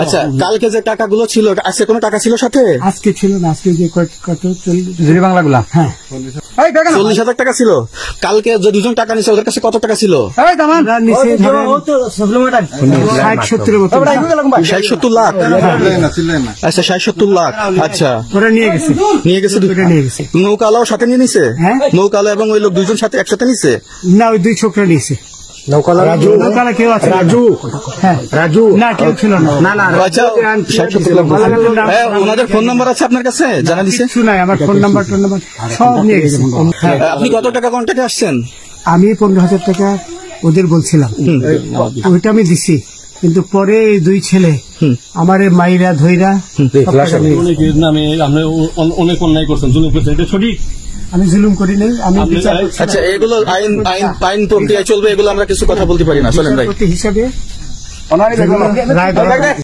আচ্ছা, কালকে যে টাকাগুলো ছিল, আজকে কোনো টাকা ছিল সাথে? আজকে ছিল না, আজকে যে কত 40 বাংলাগুলা, হ্যাঁ 40,000 টাকা ছিল। কালকে যে দুজন টাকা নিছে ওদের কাছে কত টাকা ছিল? 60-70 লাখ। আচ্ছা, 60-70 লাখ। আচ্ছা, ওরা নিয়ে গেছে নৌকালাও সাথে নিয়ে নিছে? নৌকালা এবং ওই লোক দুইজন সাথে একসাথে নিছে না? ওই দুই ছোকরা নিয়েছে। নৌকালা কেউ আছে? রাজু না, কেউ ছিল না। আচ্ছা, 60-70 লাখ। ওনাদের ফোন নাম্বার আছে আপনার কাছে? জানা দিছে? কিছু নাই, আমার ফোন নাম্বার সব নিয়ে গেছে। আপনি কত টাকা কন্ট্যাক্টে আসছেন? আমি 15,000 টাকা ওদের বলছিলাম, ওইটা আমি দিছি। কিন্তু পরে এই দুই ছেলে আমার মাইরা ধইরা অনেক অন্যায় করছেন, জুলুম করছেন, এটা সঠিক? আমি জুলুম করি নাই, আমি আচ্ছা, এগুলো আইন প্রক্রিয়ায় চলবে, এগুলো আমরা কিছু কথা বলতে পারি না। চলেন ভাই। হিসাবে